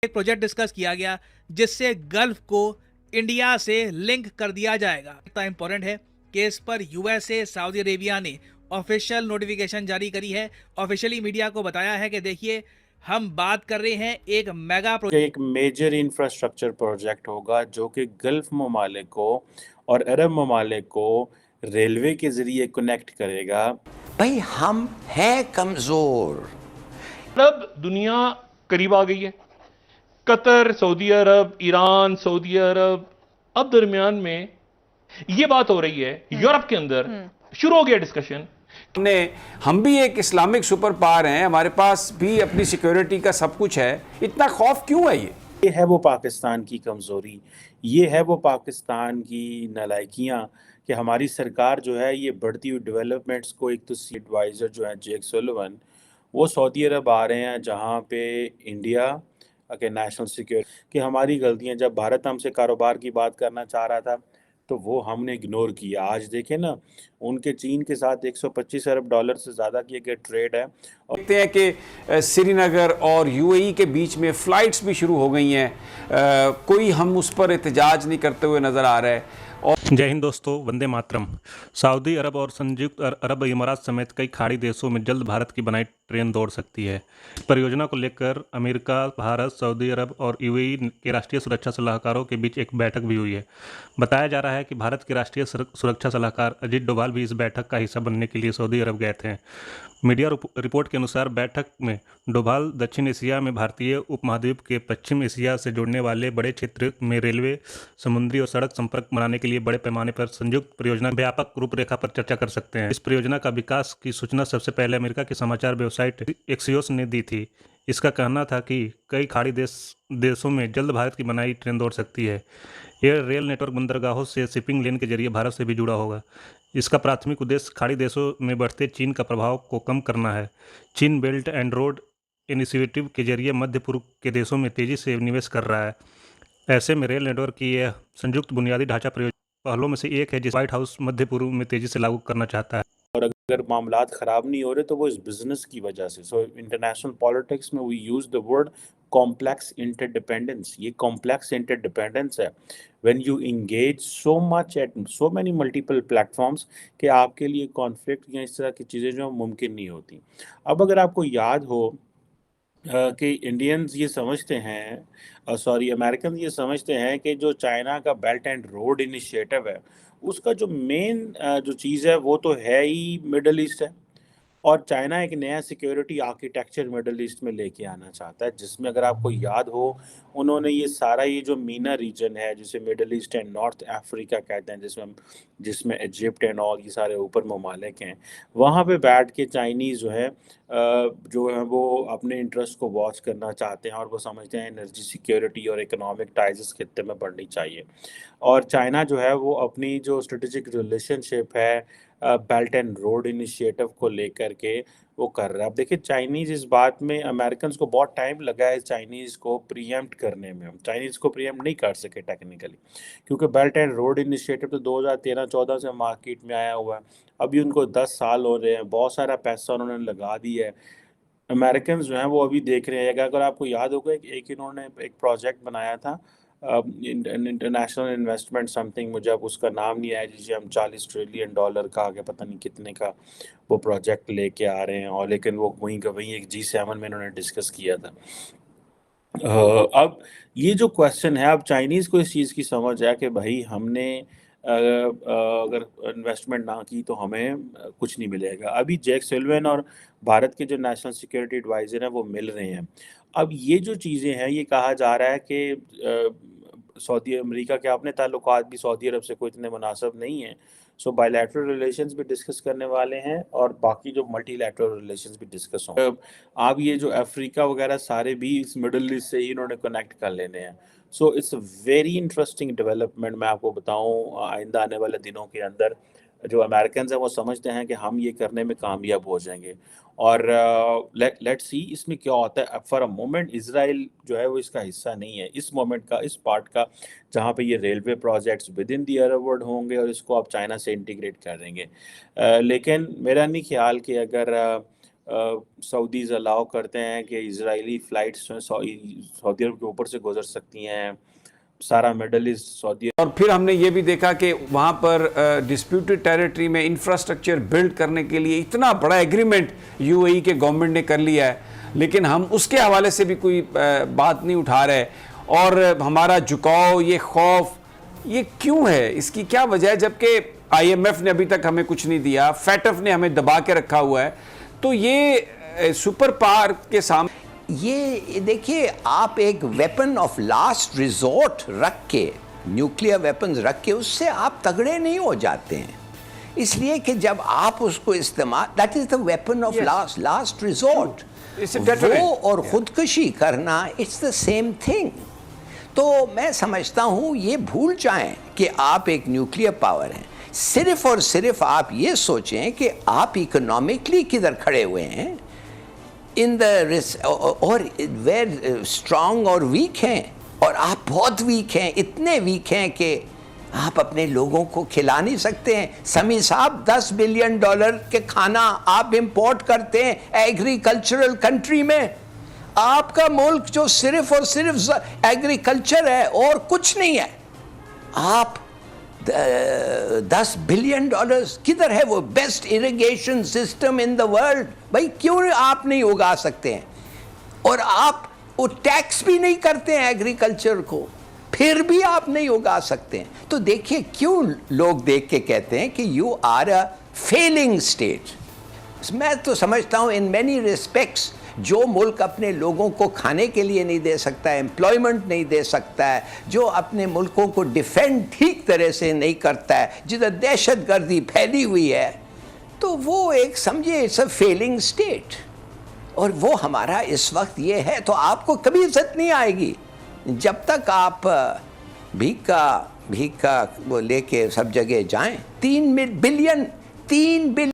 एक project discuss किया गया जिससे गल्फ को इंडिया से लिंक कर दिया जाएगा। इतना इंपॉर्टेंट है कि इस पर यूएसए, सऊदी अरेबिया ने ऑफिशियल नोटिफिकेशन जारी करी है, ऑफिशियली मीडिया को बताया है कि देखिए हम बात कर रहे हैं एक मेगा एक मेजर इंफ्रास्ट्रक्चर प्रोजेक्ट होगा जो कि गल्फ ममालिक को और अरब ममालिक को रेलवे के ज़रिए कनेक्ट करेगा। भाई हम हैं कमज़ोर। अरब दुनिया करीब आ गई है, कतर, सऊदी अरब, ईरान, सऊदी अरब, अब दरमियान में ये बात हो रही है यूरोप के अंदर शुरू हो गया डिस्कशन। हम भी एक इस्लामिक सुपर पावर हैं, हमारे पास भी अपनी सिक्योरिटी का सब कुछ है, इतना खौफ क्यों है? ये है वो पाकिस्तान की कमज़ोरी, ये है वो पाकिस्तान की नालायकियाँ कि हमारी सरकार जो है ये बढ़ती हुई डेवलपमेंट्स को, एक तो एडवाइज़र जो है जेक सुलिवन वो सऊदी अरब आ रहे हैं जहाँ पे इंडिया के नेशनल सिक्योरिटी कि हमारी गलतियाँ, जब भारत हमसे कारोबार की बात करना चाह रहा था तो वो हमने इग्नोर किया। आज देखें ना, उनके चीन के साथ 125 अरब डॉलर से ज़्यादा की एक ट्रेड है। और देखते हैं कि श्रीनगर और यूएई के बीच में फ़्लाइट्स भी शुरू हो गई हैं, कोई हम उस पर एहतजाज नहीं करते हुए नज़र आ रहा है। जय हिंद दोस्तों, वंदे मातरम। सऊदी अरब और संयुक्त अरब इमारात समेत कई खाड़ी देशों में जल्द भारत की बनाई ट्रेन दौड़ सकती है। परियोजना को लेकर अमेरिका, भारत, सऊदी अरब और यूएई के राष्ट्रीय सुरक्षा सलाहकारों के बीच एक बैठक भी हुई है। बताया जा रहा है कि भारत के राष्ट्रीय सुरक्षा सलाहकार अजीत डोभाल भी इस बैठक का हिस्सा बनने के लिए सऊदी अरब गए थे। मीडिया रिपोर्ट के अनुसार बैठक में डोभाल दक्षिण एशिया में भारतीय उपमहाद्वीप के पश्चिम एशिया से जुड़ने वाले बड़े क्षेत्र में रेलवे, समुद्री और सड़क संपर्क बनाने के लिए बड़े पैमाने पर संयुक्त परियोजना व्यापक रूपरेखा पर चर्चा कर सकते हैं। इस परियोजना का विकास की सूचना सबसे पहले अमेरिका की समाचार वेबसाइट एक्सियोस ने दी थी। इसका कहना था कि कई खाड़ी देशों में जल्द भारत की बनाई ट्रेन दौड़ सकती है। एयर रेल नेटवर्क बंदरगाहों से शिपिंग लेन के जरिए भारत से भी जुड़ा होगा। इसका प्राथमिक उद्देश्य खाड़ी देशों में बढ़ते चीन का प्रभाव को कम करना है। चीन बेल्ट एंड रोड इनिशिएटिव के जरिए मध्य पूर्व के देशों में तेजी से निवेश कर रहा है। ऐसे में रेल नेटवर्क की यह संयुक्त बुनियादी ढांचा पहलों में से एक है जिसे व्हाइट हाउस मध्य पूर्व में तेजी से लागू करना चाहता है। और अगर मामलात ख़राब नहीं हो रहे तो वो इस बिज़नेस की वजह से। सो इंटरनेशनल पॉलिटिक्स में we use the word complex interdependence. ये कॉम्प्लेक्स इंटरडिपेंडेंस है when you engage so much at so many multiple platforms कि आपके लिए कॉन्फ्लिक्ट या इस तरह की चीज़ें जो मुमकिन नहीं होती। अब अगर आपको याद हो कि इंडियंस ये समझते हैं, सॉरी अमेरिकन ये समझते हैं कि जो चाइना का बेल्ट एंड रोड इनिशिएटिव है उसका जो मेन जो चीज़ है वो तो है ही मिडल ईस्ट है। और चाइना एक नया सिक्योरिटी आर्किटेक्चर मिडल ईस्ट में लेके आना चाहता है, जिसमें अगर आपको याद हो उन्होंने ये सारा ये जो मीना रीजन है जिसे middle east and north Africa कहते हैं, जिसमें जिसमें इजिप्ट एंड ऑल ये सारे ऊपर ममालिक हैं, वहाँ पे बैठ के चाइनीज़ जो है वो अपने इंटरेस्ट को वॉच करना चाहते हैं और वो समझते हैं एनर्जी सिक्योरिटी और इकोनॉमिक टाइज इस खत्ते में बढ़नी चाहिए। और चाइना जो है वो अपनी जो स्ट्रेटेजिक रिलेशनशिप है बेल्ट एंड रोड इनिशिएटिव को लेकर के वो कर रहा है। अब देखिए चाइनीज़ इस बात में अमेरिकन को बहुत टाइम लगा है चाइनीज़ को प्रीएम्प्ट करने में। चाइनीज़ को प्रीएम्प्ट नहीं कर सके टेक्निकली, क्योंकि बेल्ट एंड रोड इनिशिएटिव तो 2013-14 से मार्केट में आया हुआ है। अभी उनको 10 साल हो रहे हैं, बहुत सारा पैसा उन्होंने लगा दिया है। अमेरिकन जो हैं वो अभी देख रहे हैं कि अगर आपको याद होगा एक इन्होंने एक प्रोजेक्ट बनाया था इंटरनेशनल इन्वेस्टमेंट समथिंग, मुझे अब उसका नाम नहीं आया, जिसे हम $40 ट्रिलियन का आगे पता नहीं कितने का वो प्रोजेक्ट लेके आ रहे हैं। और लेकिन वो वहीं का वहीं एक G7 में इन्होंने डिस्कस किया था। अब ये जो क्वेश्चन है, अब चाइनीज़ को इस चीज़ की समझ है कि भाई हमने अगर इन्वेस्टमेंट ना की तो हमें कुछ नहीं मिलेगा। अभी जैक सुलिवन और भारत के जो नेशनल सिक्योरिटी एडवाइज़र हैं वो मिल रहे हैं। अब ये जो चीज़ें हैं ये कहा जा रहा है कि सऊदी अमेरिका के अपने ताल्लुकात भी सऊदी अरब से कोई इतने मुनासिब नहीं है। सो बायलैटरल रिलेशंस भी डिस्कस करने वाले हैं और बाकी जो मल्टीलैटरल रिलेशंस भी डिस्कस होंगे। आप ये जो अफ्रीका वगैरह सारे भी इस मिडल ईस्ट से ही इन्होंने कनेक्ट कर लेने हैं। So it's very interesting development. मैं आपको बताऊं आइंदा आने वाले दिनों के अंदर जो अमेरिकन हैं वो समझते हैं कि हम ये करने में कामयाब हो जाएंगे। और लेट्स सी इसमें क्या होता है। फॉर अ मोमेंट इजराइल जो है वो इसका हिस्सा नहीं है, इस मोमेंट का, इस पार्ट का, जहाँ पे ये railway projects with in the Arab world होंगे और इसको आप चाइना से इंटीग्रेट कर देंगे। लेकिन मेरा नहीं ख्याल कि अगर سعودیز الاؤ کرتے ہیں کہ اسرائیلی فلائٹس سعودی عرب کے اوپر سے گزر سکتی ہیں، سارا مڈل ایسٹ سعودی. اور پھر ہم نے یہ بھی دیکھا کہ وہاں پر ڈسپیوٹڈ ٹیریٹری میں انفراسٹرکچر بلڈ کرنے کے لیے اتنا بڑا ایگریمنٹ یو اے ای کے گورنمنٹ نے کر لیا ہے، لیکن ہم اس کے حوالے سے بھی کوئی بات نہیں اٹھا رہے. اور ہمارا جھکاؤ، یہ خوف، یہ کیوں ہے؟ اس کی کیا وجہ ہے؟ جبکہ آئی ایم ایف نے ابھی تک ہمیں کچھ نہیں دیا، فیٹف نے ہمیں دبا کے رکھا ہوا ہے. تو یہ سپر پاور کے سامنے یہ دیکھیے، آپ ایک ویپن آف لاسٹ ریزورٹ رکھ کے، نیوکلیئر ویپنز رکھ کے، اس سے آپ تگڑے نہیں ہو جاتے ہیں. اس لیے کہ جب آپ اس کو استعمال، that is the weapon of last resort. وہ اور خودکشی کرنا، اٹس دا سیم تھنگ. تو میں سمجھتا ہوں یہ بھول جائیں کہ آپ ایک نیوکلیئر پاور ہیں. صرف اور صرف آپ یہ سوچیں کہ آپ اکنامکلی کدھر کھڑے ہوئے ہیں، اور ویئر اسٹرانگ اور ویک ہیں. اور آپ بہت ویک ہیں، اتنے ویک ہیں کہ آپ اپنے لوگوں کو کھلا نہیں سکتے ہیں. سمیع صاحب، $10 بلین کے کھانا آپ امپورٹ کرتے ہیں ایگریکلچرل کنٹری میں. آپ کا ملک جو صرف اور صرف ایگریکلچر ہے اور کچھ نہیں ہے، آپ $10 بلین کدھر ہے؟ وہ best irrigation system in the world. بھائی کیوں آپ نہیں اگا سکتے ہیں؟ اور آپ وہ ٹیکس بھی نہیں کرتے ہیں ایگریکلچر کو، پھر بھی آپ نہیں اگا سکتے ہیں. تو دیکھیے کیوں لوگ دیکھ کے کہتے ہیں کہ you are a failing state. میں تو سمجھتا ہوں ان مینی ریسپیکٹس جو ملک اپنے لوگوں کو کھانے کے لیے نہیں دے سکتا ہے، امپلائمنٹ نہیں دے سکتا ہے، جو اپنے ملکوں کو ڈیفینڈ ٹھیک طرح سے نہیں کرتا ہے، جدھر دہشت گردی پھیلی ہوئی ہے، تو وہ ایک سمجھے اٹس اے فیلنگ اسٹیٹ. اور وہ ہمارا اس وقت یہ ہے. تو آپ کو کبھی عزت نہیں آئے گی جب تک آپ بھیک کا وہ لے کے سب جگہ جائیں. 3 بلین